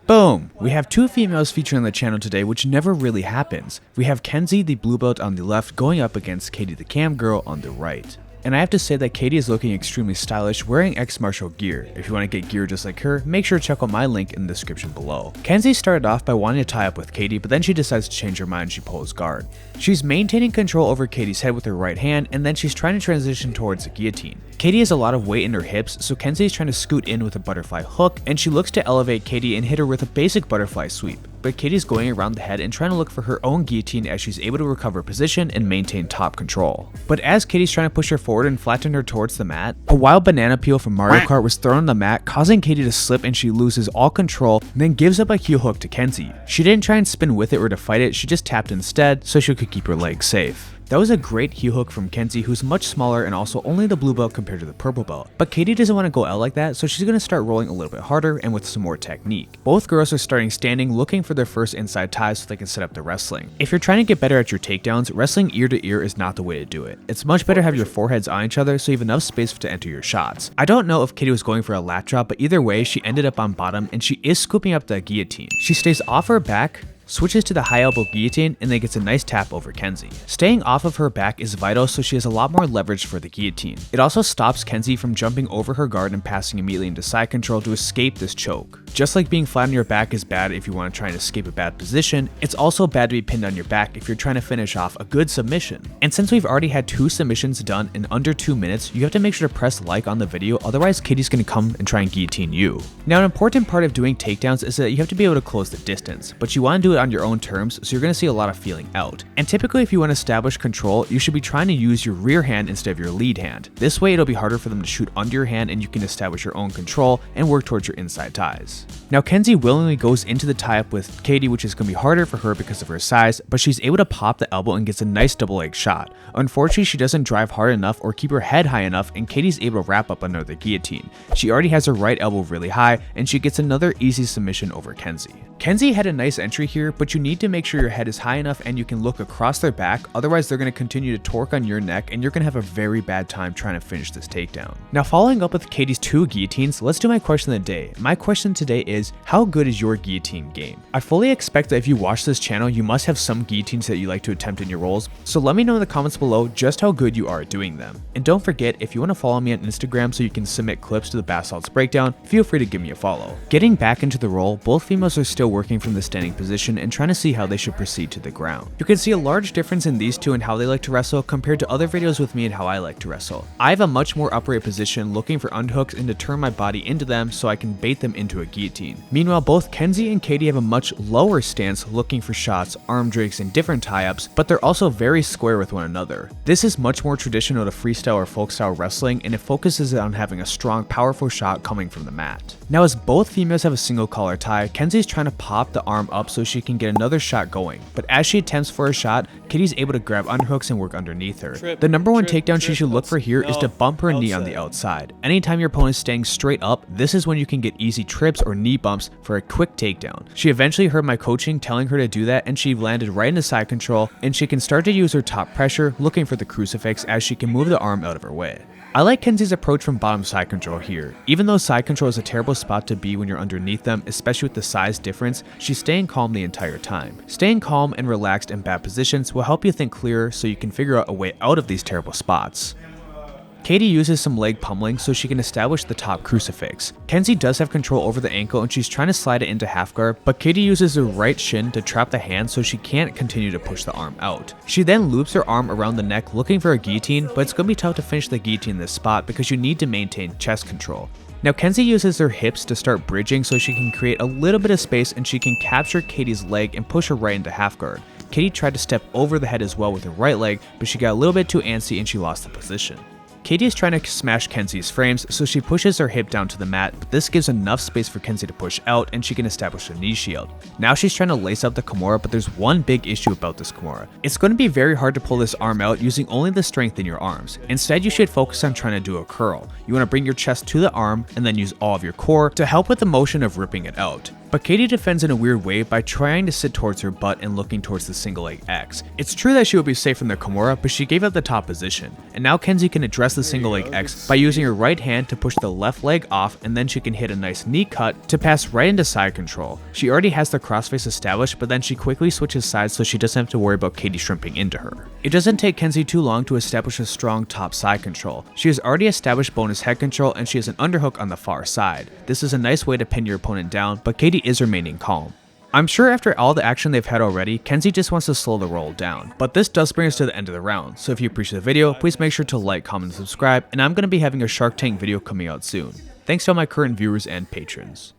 Boom! We have two females featured on the channel today, which never really happens. We have Kenzie, the blue belt on the left, going up against Katie, the cam girl, on the right. And I have to say that Katie is looking extremely stylish wearing ex-martial gear. If you want to get gear just like her, make sure to check out my link in the description below. Kenzie started off by wanting to tie up with Katie, but then she decides to change her mind and she pulls guard. She's maintaining control over Katie's head with her right hand, and then she's trying to transition towards the guillotine. Katie has a lot of weight in her hips, so Kenzie is trying to scoot in with a butterfly hook, and she looks to elevate Katie and hit her with a basic butterfly sweep. But Katie's going around the head and trying to look for her own guillotine as she's able to recover position and maintain top control. But as Katie's trying to push her forward and flatten her towards the mat, a wild banana peel from Mario Kart was thrown on the mat, causing Katie to slip, and she loses all control and then gives up a heel hook to Kenzie. She didn't try and spin with it or to fight it, she just tapped instead so she could keep her legs safe. That was a great heel hook from Kenzie, who's much smaller and also only the blue belt compared to the purple belt. But Katie doesn't want to go out like that, so she's going to start rolling a little bit harder and with some more technique. Both girls are starting standing, looking for their first inside ties so they can set up the wrestling. If you're trying to get better at your takedowns, wrestling ear to ear is not the way to do it. It's much better to have your foreheads on each other so you have enough space to enter your shots. I don't know if Katie was going for a lat drop, but either way, she ended up on bottom and she is scooping up the guillotine. She stays off her back, switches to the high elbow guillotine, and then gets a nice tap over Kenzie. Staying off of her back is vital so she has a lot more leverage for the guillotine. It also stops Kenzie from jumping over her guard and passing immediately into side control to escape this choke. Just like being flat on your back is bad if you want to try and escape a bad position, it's also bad to be pinned on your back if you're trying to finish off a good submission. And since we've already had 2 submissions done in under 2 minutes, you have to make sure to press like on the video, otherwise Katie's going to come and try and guillotine you. Now, an important part of doing takedowns is that you have to be able to close the distance, but you want to do it on your own terms, so you're going to see a lot of feeling out. And typically if you want to establish control, you should be trying to use your rear hand instead of your lead hand. This way it'll be harder for them to shoot under your hand and you can establish your own control and work towards your inside ties. Now Kenzie willingly goes into the tie-up with Katie, which is going to be harder for her because of her size, but she's able to pop the elbow and gets a nice double leg shot. Unfortunately, she doesn't drive hard enough or keep her head high enough, and Katie's able to wrap up under the guillotine. She already has her right elbow really high, and she gets another easy submission over Kenzie. Kenzie had a nice entry here, but you need to make sure your head is high enough and you can look across their back, otherwise they're going to continue to torque on your neck and you're going to have a very bad time trying to finish this takedown. Now, following up with Katie's 2 guillotines, let's do my question of the day. My question today is, how good is your guillotine game? I fully expect that if you watch this channel, you must have some guillotines that you like to attempt in your rolls, so let me know in the comments below just how good you are at doing them. And don't forget, if you want to follow me on Instagram so you can submit clips to the bath salts breakdown, feel free to give me a follow. Getting back into the roll, both females are still working from the standing position and trying to see how they should proceed to the ground. You can see a large difference in these two and how they like to wrestle compared to other videos with me and how I like to wrestle. I have a much more upright position, looking for underhooks and to turn my body into them so I can bait them into a guillotine. Meanwhile, both Kenzie and Katie have a much lower stance, looking for shots, arm drakes, and different tie-ups, but they're also very square with one another. This is much more traditional to freestyle or folk style wrestling, and it focuses on having a strong, powerful shot coming from the mat. Now, as both females have a single collar tie, Kenzie's trying to pop the arm up so she can get another shot going, but as she attempts for a shot, Katie's able to grab underhooks and work underneath her. The number one takedown she should look for here is to bump her knee on the outside. Anytime your opponent is staying straight up, this is when you can get easy trips or knee bumps for a quick takedown. She eventually heard my coaching telling her to do that, and she landed right into side control, and she can start to use her top pressure, looking for the crucifix as she can move the arm out of her way. I like Kenzie's approach from bottom side control here. Even though side control is a terrible spot to be when you're underneath them, especially with the size difference, she's staying calm the entire time. Staying calm and relaxed in bad positions will help you think clearer so you can figure out a way out of these terrible spots. Katie uses some leg pummeling so she can establish the top crucifix. Kenzie does have control over the ankle and she's trying to slide it into half guard, but Katie uses her right shin to trap the hand so she can't continue to push the arm out. She then loops her arm around the neck looking for a guillotine, but it's going to be tough to finish the guillotine in this spot because you need to maintain chest control. Now, Kenzie uses her hips to start bridging so she can create a little bit of space and she can capture Katie's leg and push her right into half guard. Katie tried to step over the head as well with her right leg, but she got a little bit too antsy and she lost the position. Katie is trying to smash Kenzie's frames, so she pushes her hip down to the mat, but this gives enough space for Kenzie to push out and she can establish a knee shield. Now she's trying to lace up the Kimura, but there's one big issue about this Kimura. It's going to be very hard to pull this arm out using only the strength in your arms. Instead, you should focus on trying to do a curl. You want to bring your chest to the arm and then use all of your core to help with the motion of ripping it out. But Katie defends in a weird way by trying to sit towards her butt and looking towards the single leg X. It's true that she would be safe from the Kimura, but she gave up the top position. And now Kenzie can address the single leg X by using her right hand to push the left leg off, and then she can hit a nice knee cut to pass right into side control. She already has the crossface established, but then she quickly switches sides so she doesn't have to worry about Katie shrimping into her. It doesn't take Kenzie too long to establish a strong top side control. She has already established bonus head control, and she has an underhook on the far side. This is a nice way to pin your opponent down, but Katie is remaining calm. I'm sure after all the action they've had already, Kenzie just wants to slow the roll down. But this does bring us to the end of the round, so if you appreciate the video, please make sure to like, comment, and subscribe, and I'm going to be having a Shark Tank video coming out soon. Thanks to all my current viewers and patrons.